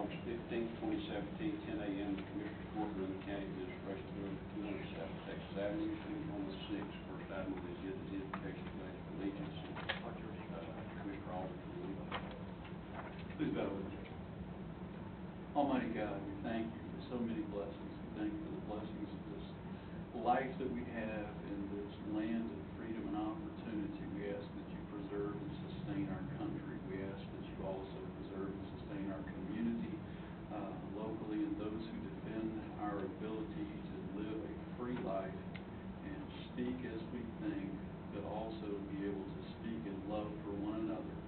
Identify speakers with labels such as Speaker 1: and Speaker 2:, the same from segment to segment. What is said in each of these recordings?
Speaker 1: August 15th, 2017, 10 a.m. in the Commissioner's Courtroom, the County Administration Building, 200 South Texas Avenue, Suite 106. First item on the agenda is the invocation of the Pledge of Allegiance. Commissioner Alden. Please bow with me.
Speaker 2: Almighty God, we thank you for so many blessings. We thank you for the blessings of this life that we have in this land of freedom and opportunity. We ask that you preserve and sustain our country. We ask that you also preserve and sustain our community locally, and those who defend our ability to live a free life and speak as we think, but also be able to speak in love for one another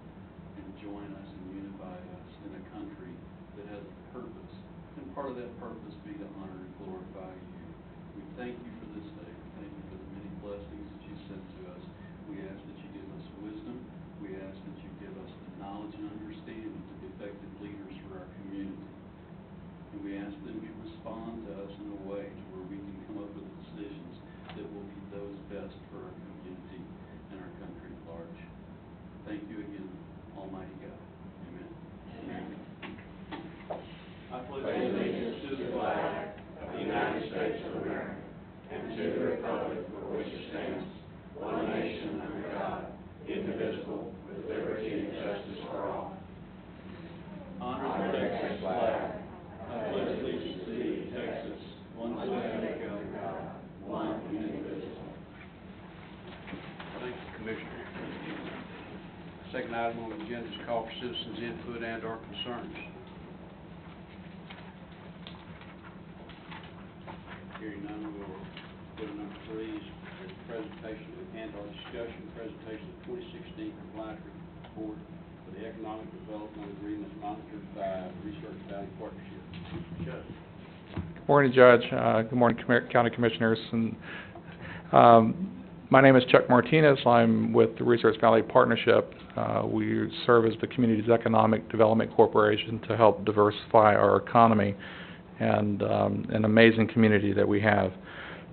Speaker 2: and join us and unify us in a country that has a purpose. And part of that purpose be to honor and glorify you. We thank you for this day. We thank you for the many blessings that you sent to us. We ask that you give us wisdom. We ask that you give us the knowledge and understanding to be effective leaders for our community. And we ask that you respond to us in a way to where we can come up with decisions that will be those best for our community and our country at large. Thank you again, Almighty God. Amen. Amen. I pledge allegiance to the flag of the United States of America and to the republic for which it stands, one nation under God, indivisible, with liberty and justice for all. Honor the Texas flag. I pledge allegiance to thee, Texas, one flag under God, one and indivisible.
Speaker 1: Thank you, Commissioner. Second item on the agenda is call for citizens' input and/or concerns. Hearing none, we'll go to number 3 is presentation and/or discussion, presentation of 2016 compliance report for the economic development agreements monitored by Research Valley Partnership. Judge.
Speaker 3: Good morning, Judge. Good morning, County Commissioners. And my name is Chuck Martinez. I'm with the Research Valley Partnership. We serve as the Community's Economic Development Corporation to help diversify our economy and an amazing community that we have.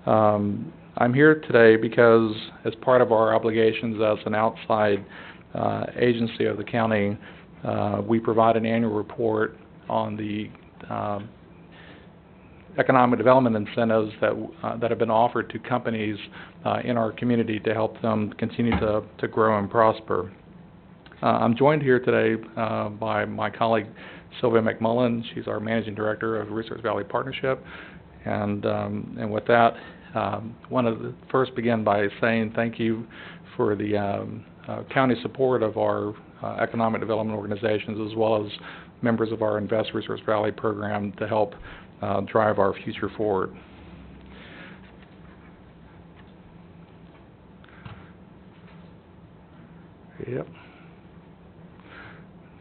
Speaker 3: I'm here today because as part of our obligations as an outside agency of the county, we provide an annual report on the economic development incentives that have been offered to companies in our community to help them continue to grow and prosper. I'm joined here today by my colleague Sylvia McMullen. She's our Managing Director of Research Valley Partnership. And with that, I want to first begin by saying thank you for the county support of our economic development organizations, as well as members of our Invest Research Valley program to help drive our future forward. Yep.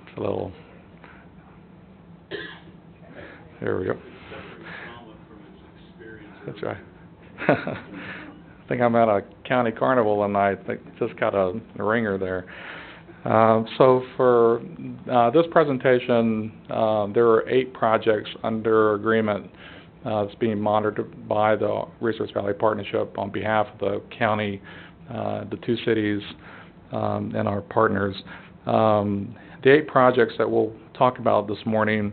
Speaker 3: It's a little. There we go. That's right. I think I'm at a county carnival and I think just got a ringer there. So for this presentation, there are 8 projects under agreement that's being monitored by the Research Valley Partnership on behalf of the county, the 2 cities, and our partners. The 8 projects that we'll talk about this morning,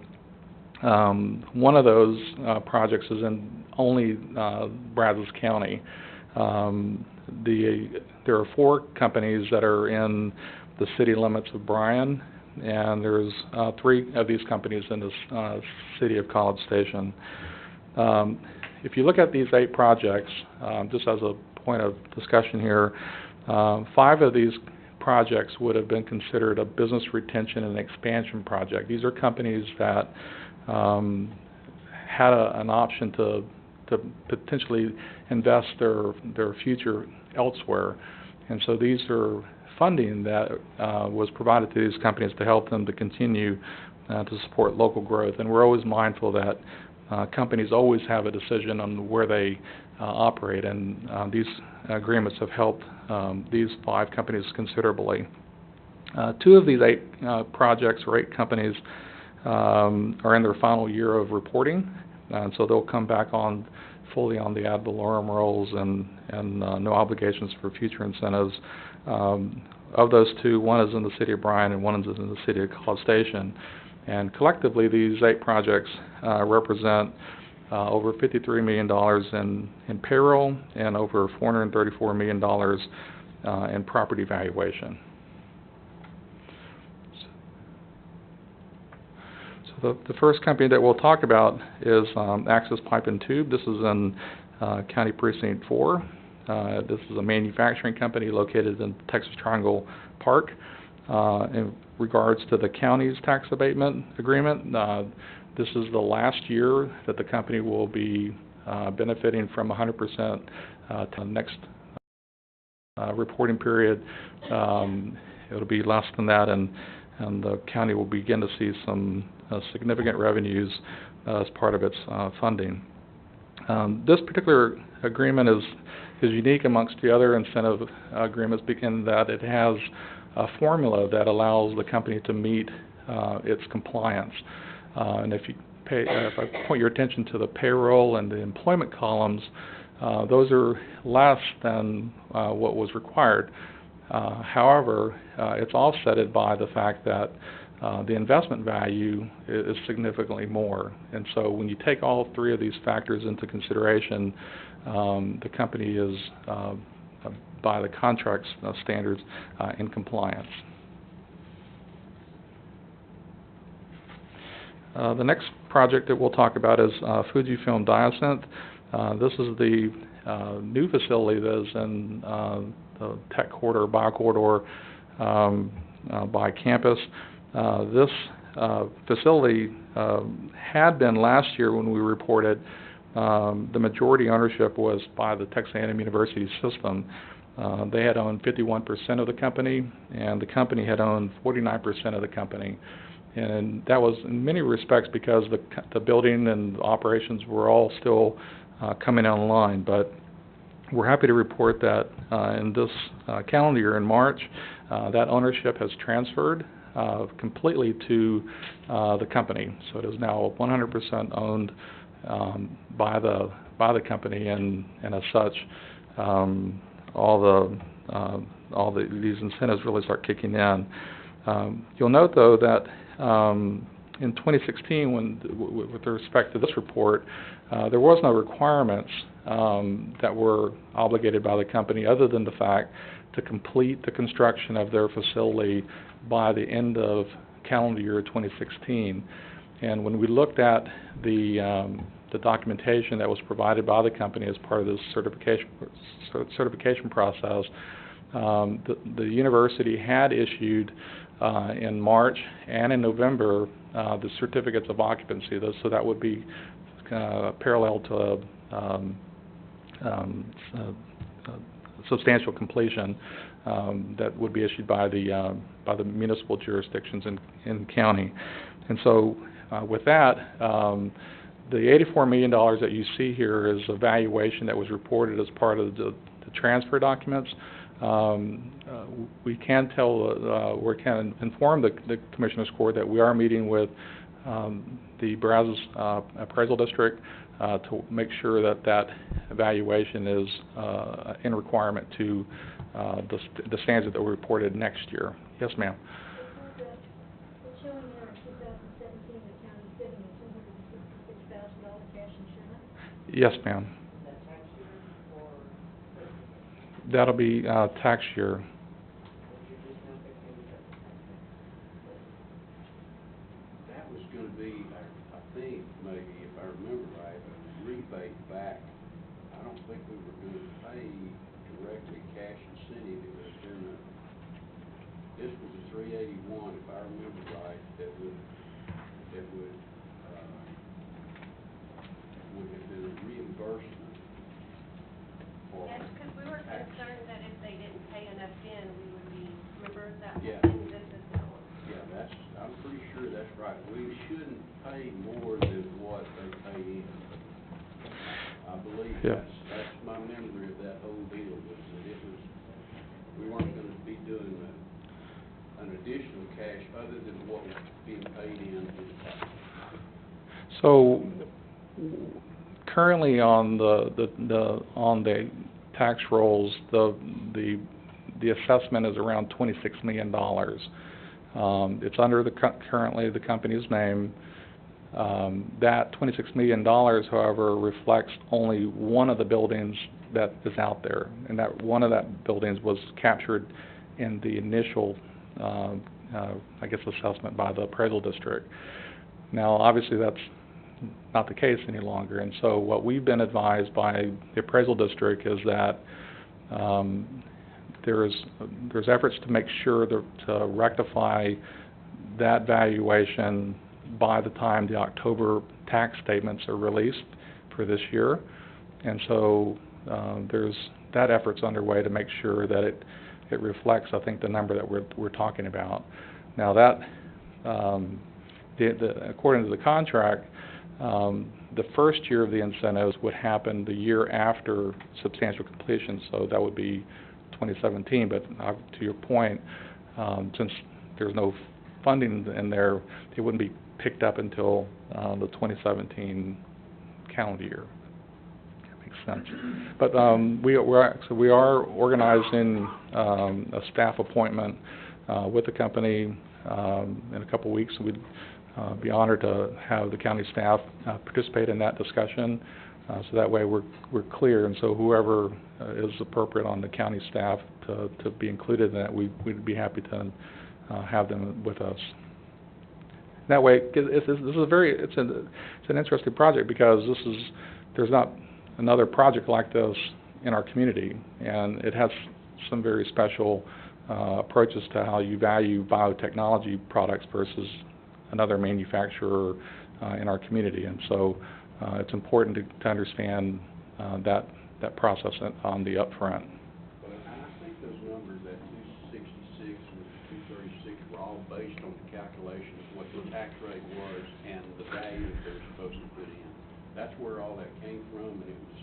Speaker 3: one of those projects is in only Brazos County. There are 4 companies that are in the city limits of Bryan, and there's 3 of these companies in the city of College Station. If you look at these 8 projects, just as a point of discussion here, 5 of these projects would have been considered a business retention and expansion project. These are companies that had an option to potentially invest their future elsewhere, and so these are funding that was provided to these companies to help them to continue to support local growth. And we're always mindful that companies always have a decision on where they operate, and these agreements have helped these 5 companies considerably. 2 of these 8 projects or 8 companies are in their final year of reporting, and so they'll come back on fully on the ad valorem rolls and no obligations for future incentives. Of those 2, one is in the city of Bryan and one is in the city of College Station. And collectively, these 8 projects represent over $53 million in payroll and over $434 million in property valuation. So the first company that we'll talk about is Access Pipe and Tube. This is in County Precinct 4. This is a manufacturing company located in Texas Triangle Park. In regards to the county's tax abatement agreement, this is the last year that the company will be benefiting from 100% to the next reporting period. It'll be less than that, and the county will begin to see some significant revenues as part of its funding. This particular agreement is unique amongst the other incentive agreements in that it has a formula that allows the company to meet its compliance. And if I point your attention to the payroll and the employment columns, those are less than what was required. However, it's offsetted by the fact that the investment value is significantly more. And so when you take all 3 of these factors into consideration, the company is, by the contract's standards, in compliance. The next project that we'll talk about is Fujifilm Diosynth. This is the new facility that is in the tech corridor, bio corridor by campus. This facility had been last year when we reported, the majority ownership was by the Texas A&M University system. They had owned 51% of the company, and the company had owned 49% of the company. And that was in many respects because the building and the operations were all still coming online. But we're happy to report that in this calendar year, in March, that ownership has transferred completely to the company. So it is now 100% owned by the company, and as such, these incentives really start kicking in. You'll note, though, that in 2016, with respect to this report, there was no requirements that were obligated by the company other than the fact to complete the construction of their facility by the end of calendar year 2016. And when we looked at the documentation that was provided by the company as part of this certification process, the university had issued in March and in November the certificates of occupancy. So that would be parallel to substantial completion that would be issued by the municipal jurisdictions in county. And so with that, the $84 million that you see here is a valuation that was reported as part of the transfer documents. We can inform the Commissioners Court that we are meeting with the Brazos Appraisal District to make sure that evaluation is in requirement to the standards that were reported next year. Yes, ma'am.
Speaker 4: It's showing there in 2017 the county's getting a $266,000 cash insurance.
Speaker 3: Yes, ma'am.
Speaker 4: Is that tax year or?
Speaker 3: That'll be tax year.
Speaker 1: That was going to be, I think, maybe, if I remember right, a rebate back. I don't think we were going to pay directly cash incentive. It was in this was a 381, if I remember right, that would have been a reimbursement for.
Speaker 5: Yes, because we were concerned that if they didn't pay enough in, we would be reversed that
Speaker 1: Yeah.
Speaker 5: in this account.
Speaker 1: Yeah, I'm pretty sure that's right. We shouldn't pay more than what they pay in. I believe that's my memory of that whole deal, was that we weren't going to be doing an additional cash other than what was being paid in to the tax.
Speaker 3: So currently on the tax rolls, the assessment is around $26 million. It's under currently the company's name. That $26 million, however, reflects only one of the buildings that is out there, and that one of that buildings was captured in the initial, assessment by the appraisal district. Now, obviously, that's not the case any longer, and so what we've been advised by the appraisal district is that there's efforts to make sure to rectify that valuation by the time the October tax statements are released for this year, and so there's that effort's underway to make sure that it reflects, I think, the number that we're talking about. Now that according to the contract, the first year of the incentives would happen the year after substantial completion, so that would be 2017. But to your point, since there's no funding in there, it wouldn't be picked up until the 2017 calendar year. That makes sense. But we are organizing a staff appointment with the company in a couple weeks. We'd be honored to have the county staff participate in that discussion, so that way we're clear, and so whoever is appropriate on the county staff to be included in that, we'd be happy to have them with us. That way, it's an interesting project because there's not another project like this in our community, and it has some very special approaches to how you value biotechnology products versus another manufacturer in our community, and so it's important to understand that process on the upfront.
Speaker 1: But I think those numbers, that 266 and 236, were all based on the calculation of what the tax rate was and the value that they're supposed to put in. That's where all that came from, and it was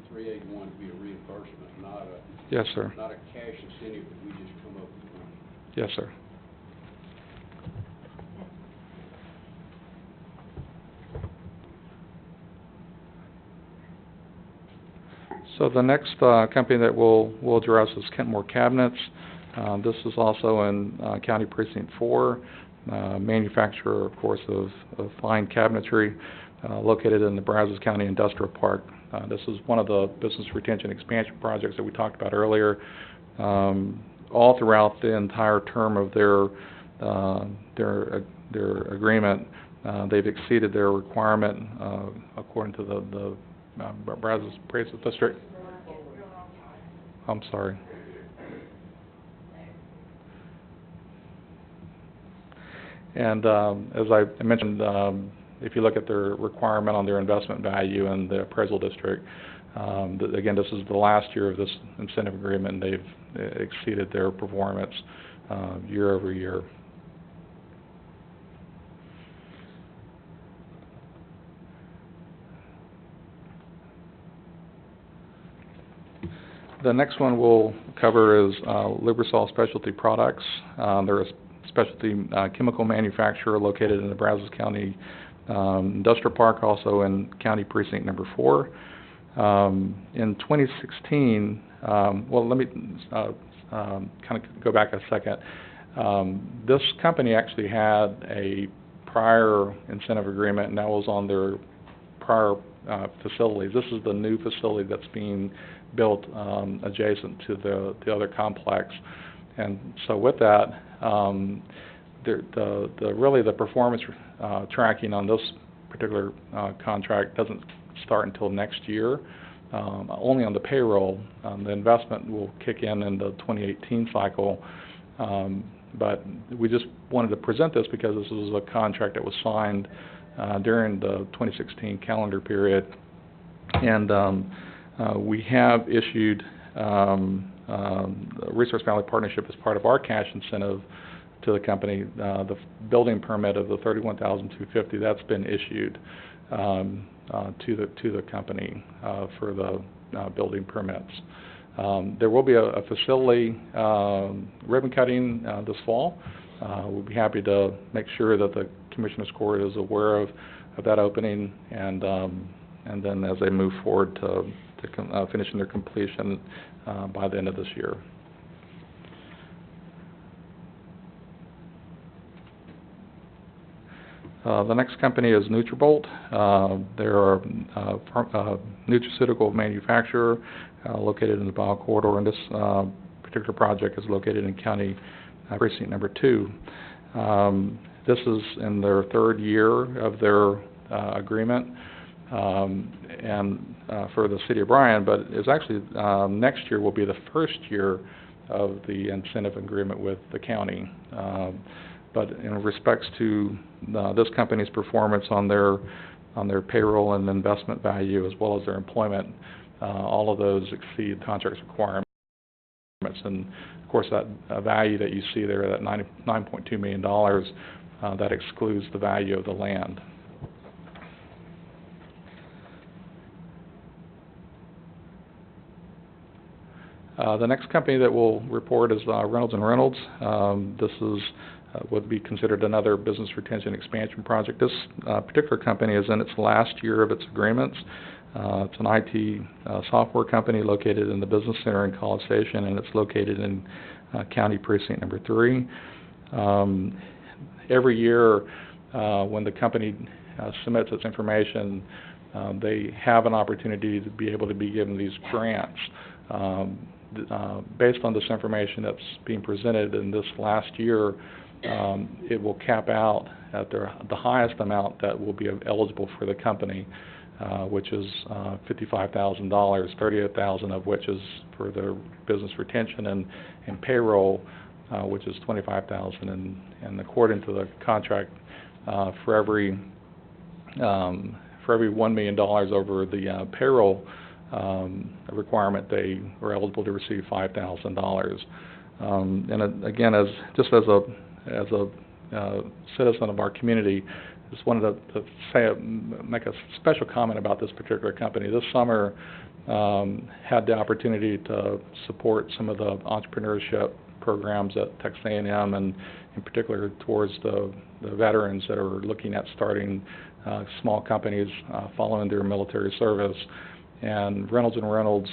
Speaker 1: the 381 to be a reimbursement, not a
Speaker 3: Yes, sir.
Speaker 1: not a cash incentive that we just come up with money.
Speaker 3: Yes, sir. So the next company that we'll address is Kentmore Cabinets. This is also in County Precinct 4, manufacturer, of course, of fine cabinetry, located in the Brazos County Industrial Park. This is one of the business retention expansion projects that we talked about earlier. All throughout the entire term of their agreement, they've exceeded their requirement according to the Brazos Appraisal District. I'm sorry. And as I mentioned, if you look at their requirement on their investment value and the appraisal district, again, this is the last year of this incentive agreement, and they've exceeded their performance year over year. The next one we'll cover is Librosol Specialty Products. They're a specialty chemical manufacturer located in the Brazos County Industrial Park, also in County Precinct number 4. In 2016, well, let me kind of go back a second. This company actually had a prior incentive agreement, and that was on their prior facilities. This is the new facility that's being built adjacent to the other complex, and so with that, really the performance tracking on this particular contract doesn't start until next year, only on the payroll. The investment will kick in the 2018 cycle, but we just wanted to present this because this was a contract that was signed during the 2016 calendar period, and we have issued a Resource Valley Partnership as part of our cash incentive to the company. The building permit of the $31,250, that's been issued to the company for the building permits. There will be a facility ribbon cutting this fall. We'll be happy to make sure that the Commissioners Court is aware of that opening, and then as they move forward to finishing their completion by the end of this year. The next company is Nutrabolt. They're a nutraceutical manufacturer located in the Bio Corridor, and this particular project is located in County Precinct Number 2. This is in their third year of their agreement and for the City of Bryan, but it's actually next year will be the first year of the incentive agreement with the county. But in respects to this company's performance on their payroll and investment value, as well as their employment, all of those exceed contract requirements. And of course, that value that you see there, that $9.2 million, that excludes the value of the land. The next company that we'll report is Reynolds and Reynolds. This is would be considered another business retention expansion project. This particular company is in its last year of its agreements. It's an IT software company located in the Business Center in College Station, and it's located in County Precinct Number 3. Every year when the company submits its information, they have an opportunity to be able to be given these grants. Based on this information that's being presented in this last year, it will cap out at the highest amount that will be eligible for the company, which is $55,000, $38,000 of which is for the business retention and payroll, which is $25,000. And according to the contract, for every $1 million over the payroll requirement, they are eligible to receive $5,000. And again, as a citizen of our community, just wanted to make a special comment about this particular company. This summer, had the opportunity to support some of the entrepreneurship programs at Texas A&M, and in particular towards the veterans that are looking at starting small companies following their military service. And Reynolds and Reynolds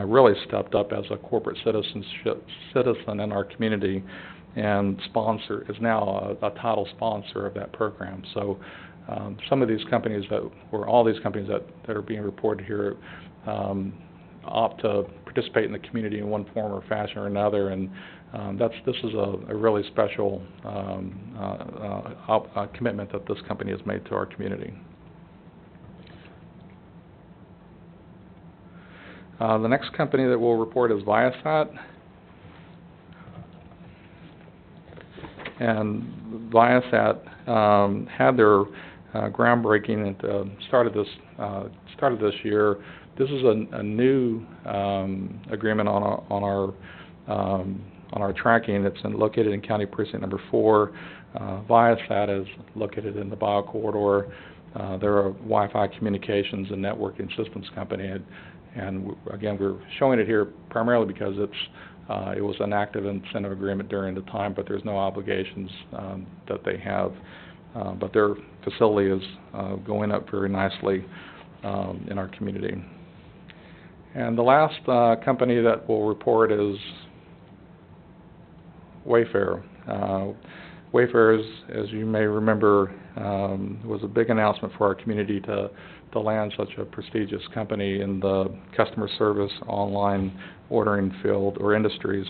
Speaker 3: really stepped up as a corporate citizen in our community, and is now a title sponsor of that program. So some of these companies all these companies that are being reported here opt to participate in the community in one form or fashion or another, and this is a really special commitment that this company has made to our community. The next company that we'll report is Viasat. And Viasat had their groundbreaking at the start of this year. This is a new agreement on our tracking. It's located in County Precinct Number 4. Viasat is located in the Bio Corridor. They're a Wi-Fi communications and networking systems company. And again, we're showing it here primarily because it was an active incentive agreement during the time, but there's no obligations that they have. But their facility is going up very nicely in our community. And the last company that we'll report is Wayfair. Wayfair, as you may remember, was a big announcement for our community to land such a prestigious company in the customer service online ordering field or industries.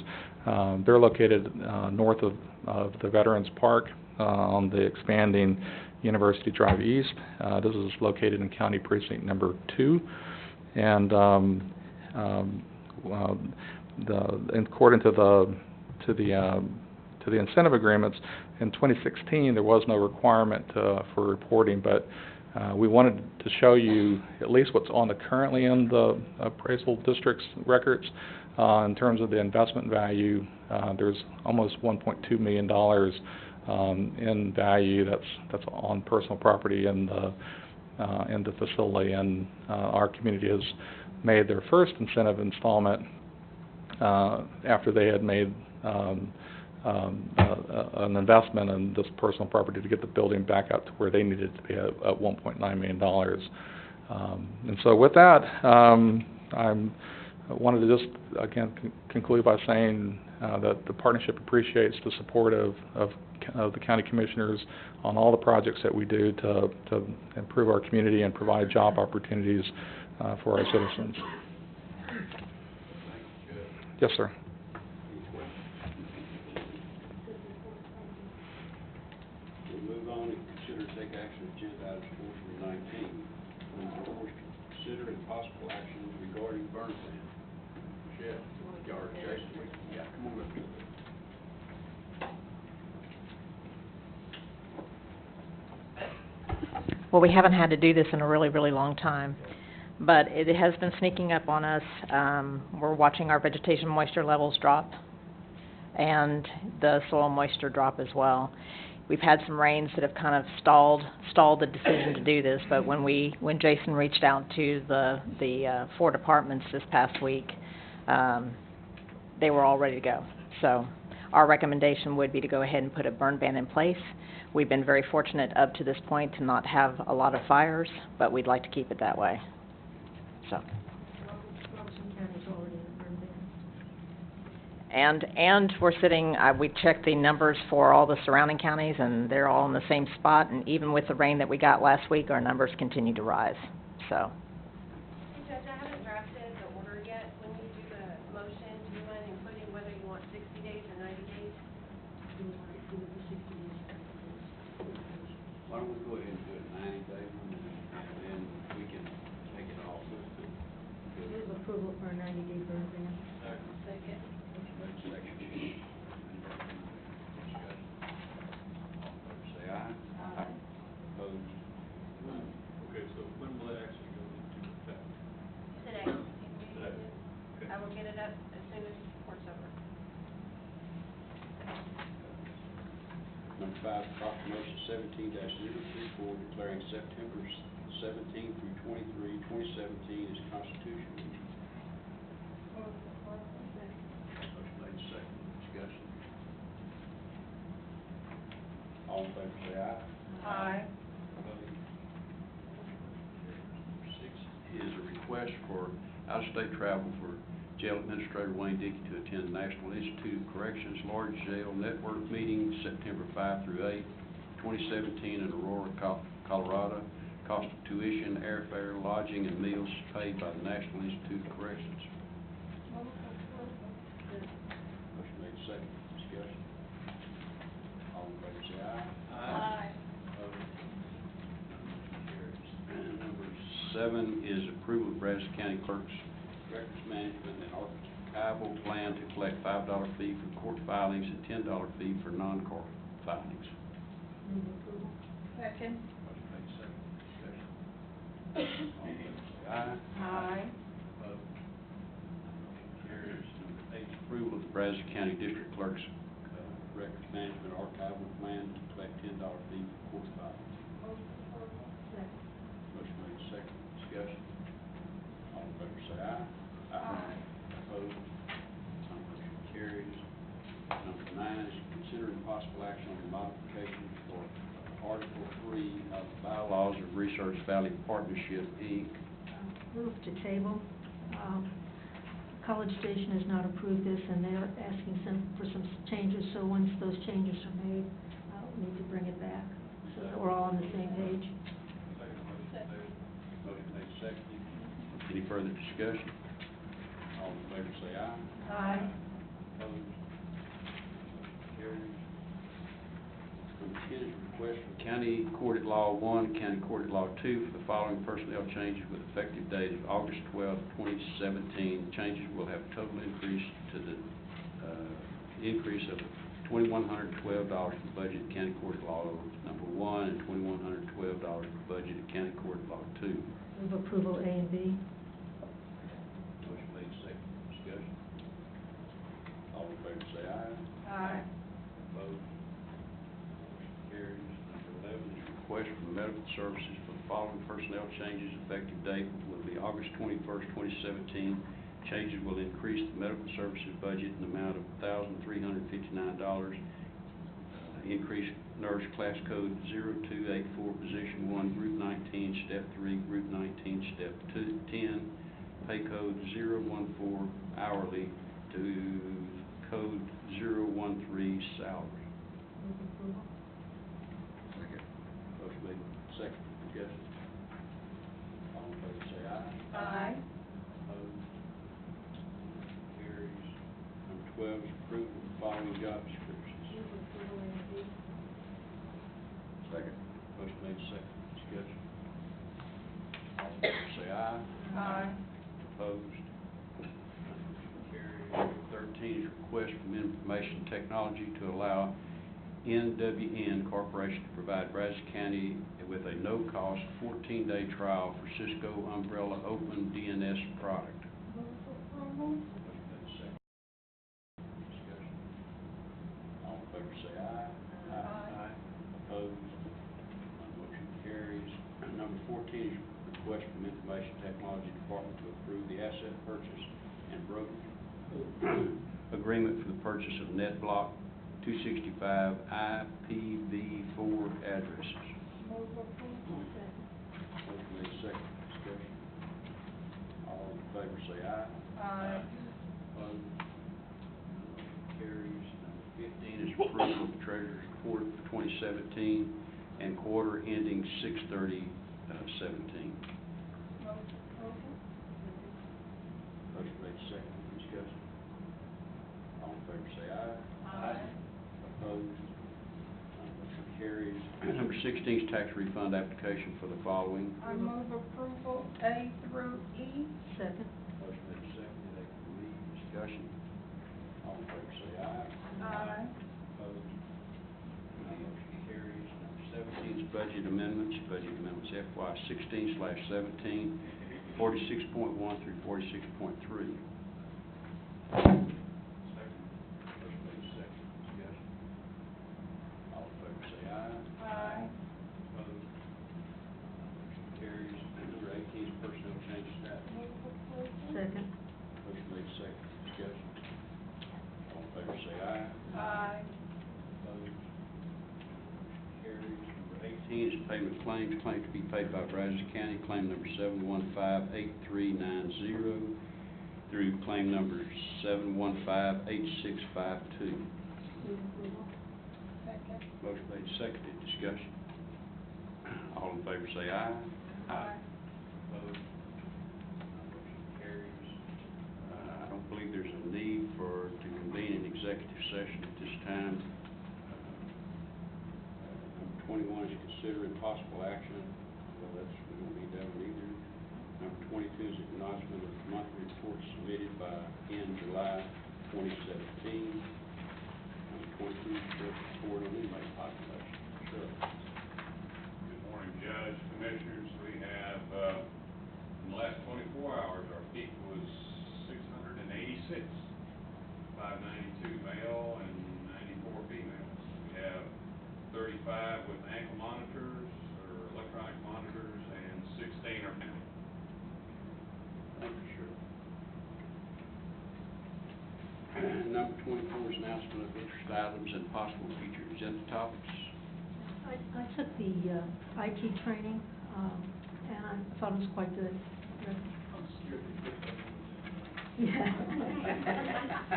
Speaker 3: They're located north of the Veterans Park on the expanding University Drive East. This is located in County Precinct Number 2, and according to the incentive agreements in 2016, there was no requirement for reporting, but we wanted to show you at least what's currently in the appraisal district's records in terms of the investment value. There's almost $1.2 million in value that's on personal property in the facility, and our community has made their first incentive installment after they had made an investment in this personal property to get the building back up to where they needed to be at $1.9 million. And so with that, I'm I wanted to just, again, conclude by saying that the partnership appreciates the support of the county commissioners on all the projects that we do to improve our community and provide job opportunities for our citizens. Yes, sir.
Speaker 1: We'll move on and consider take action on agenda items 4 through 19. Consider and possible actions regarding burn ban. Michelle, or Jason, yeah, come on up to the
Speaker 6: Well, we haven't had to do this in a really, really long time, but it has been sneaking up on us. We're watching our vegetation moisture levels drop and the soil moisture drop as well. We've had some rains that have kind of stalled the decision to do this, but when Jason reached out to the 4 departments this past week, they were all ready to go. So our recommendation would be to go ahead and put a burn ban in place. We've been very fortunate up to this point to not have a lot of fires, but we'd like to keep it that way. So.
Speaker 4: Robeson County's already in the burn ban.
Speaker 6: And we're sitting, we checked the numbers for all the surrounding counties, and they're all in the same spot, and even with the rain that we got last week, our numbers continue to rise, so.
Speaker 5: Hey, Judge, I haven't drafted the order yet. When you do the motion, do you mind including whether you want 60 days or 90 days?
Speaker 4: Do we want to do the 60 days?
Speaker 1: Why don't we go ahead and do it 90 days, and then we can take it off.
Speaker 4: Move approval for a 90-day burn ban.
Speaker 5: Second.
Speaker 1: Say aye. Aye. Opposed? None.
Speaker 7: Okay, so when will that actually go into effect?
Speaker 5: Today.
Speaker 7: Today. Okay.
Speaker 5: I will get it up as soon as court's over.
Speaker 1: Number 5, proclamation 17-034 declaring September 17 through 23, 2017 as Constitution Week. Motion made second. Discussion. All in favor say aye.
Speaker 5: Aye.
Speaker 1: Opposed? Number 6 is a request for out-of-state travel for Jail Administrator Wayne Dickey to attend the National Institute of Corrections Large Jail Network meeting September 5 through 8, 2017 in Aurora, Colorado. Cost of tuition, airfare, lodging, and meals paid by the National Institute of Corrections. Motion made second. Discussion. All in favor say aye.
Speaker 5: Aye.
Speaker 1: Opposed? Motion carries. And number 7 is approval of Brazos County Clerk's Records Management and Archival Plan to collect $5 fee for court filings and $10 fee for non-court filings.
Speaker 4: Move approval.
Speaker 5: Second.
Speaker 1: Motion made second. Discussion. All in favor say aye.
Speaker 5: Aye.
Speaker 1: Opposed? Motion carries. Number 8 is approval of the Brazos County District Clerk's Records Management Archival Plan to collect $10 fee for court filings.
Speaker 4: Second.
Speaker 1: Motion made second. Discussion. All in favor say aye. Aye. Opposed? None motion carries. Number 9 is considering possible action on the modification for Article 3 of the bylaws of Research Valley Partnership, Inc.
Speaker 4: Move to table. College Station has not approved this, and they're asking for some changes, so once those changes are made, we need to bring it back, so that we're all on the same page.
Speaker 1: Motion made second. Any further discussion? All in favor say aye.
Speaker 4: Aye.
Speaker 1: Opposed? Motion carries. Number 10 is request from County Court at Law 1, County Court at Law 2 for the following personnel changes with effective date of August 12, 2017. Changes will have total increase to the increase of $2,112 for budget at County Court at Law number 1 and $2,112 for budget at County Court at Law 2.
Speaker 4: Move approval A and B.
Speaker 1: Motion made second. Discussion. All in favor say aye.
Speaker 5: Aye.
Speaker 1: Opposed? Motion carries. Number 11 is request from Medical Services for the following personnel changes. Effective date will be August 21st, 2017. Changes will increase the medical services budget in the amount of $1,359. Increase nurse class code 0284, position 1, group 19, step 3, group 19, step 10. pay code 014 hourly to code 013 salary.
Speaker 4: Move approval.
Speaker 1: Second. Motion made, second, discussion. All in favor say aye.
Speaker 5: Aye.
Speaker 1: Opposed? Carries. Number 12 is approval of the following job descriptions.
Speaker 4: Move approval A and B.
Speaker 1: Second. Motion made, second, discussion. All in favor say aye.
Speaker 5: Aye.
Speaker 1: Opposed? Motion carries. Number 13 is request from Information Technology to allow NWN Corporation to provide Brazos County with a no-cost 14-day trial for Cisco Umbrella Open DNS product.
Speaker 4: Move approval.
Speaker 1: Motion made, second. Discussion. All in favor say aye.
Speaker 5: Aye.
Speaker 1: Opposed? None motion carries. Number 14 is request from Information Technology Department to approve the asset purchase and broker agreement for the purchase of NetBlock 265 IPv4 addresses.
Speaker 4: Move approval. Second.
Speaker 1: Motion made, second, discussion. All in favor say aye.
Speaker 5: Aye.
Speaker 1: Opposed? Motion carries. Number 15 is approval of the treasurer's report for 2017 and quarter ending 6/30/17.
Speaker 5: Move approval.
Speaker 1: Motion made, second, discussion. All in favor say aye.
Speaker 5: Aye.
Speaker 1: Opposed? None motion carries. Number 16 is tax refund application for the following.
Speaker 5: I move approval A through E.
Speaker 4: Second.
Speaker 1: Motion made, second, A through E, discussion. All in favor say aye.
Speaker 5: Aye.
Speaker 1: Opposed? None motion carries. Number 17 is budget amendments FY 16/17, 46.1 through 46.3.
Speaker 7: Second.
Speaker 1: Motion made, second, discussion. All in favor say aye.
Speaker 5: Aye.
Speaker 1: Opposed? Motion carries. Number 18 is personnel change status.
Speaker 5: Move approval.
Speaker 4: Second.
Speaker 1: Motion made, second, discussion. All in favor say aye.
Speaker 5: Aye.
Speaker 1: Opposed? Motion carries. Number 18 is payment claims. Claim to be paid by Brazos County, claim number 7158390 through claim number 7158652.
Speaker 4: Move approval.
Speaker 5: Second.
Speaker 1: Motion made, seconded, discussion. All in favor say aye.
Speaker 5: Aye.
Speaker 1: Opposed? Motion carries. I don't believe there's a need to convene an executive session at this time. Number 21 is consider possible action. Well, we don't need that one either. Number 22 is acknowledgement of monthly report submitted by in July 2017. Number 22 is report on inmate population. Sure.
Speaker 8: Good morning, Judge, Commissioners. We have, in the last 24 hours, our peak was 686, 592 male and 94 females. We have 35 with ankle monitors or electronic monitors, and 16 are male.
Speaker 1: Thank you, sure. Number 24 is announcement of interest items and possible future agenda topics.
Speaker 4: I took the IT training, and I thought it was quite good.
Speaker 7: I'm scared to put that
Speaker 4: Yeah.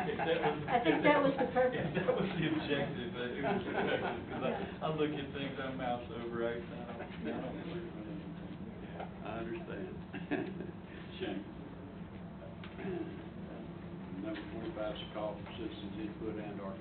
Speaker 7: If that was-
Speaker 4: I think that was the purpose.
Speaker 7: If that was the objective, it was effective, because I look at things, I mouse over, I don't believe in anything.
Speaker 1: I understand.
Speaker 7: Shame.
Speaker 1: Number 25 is a call for citizens input and or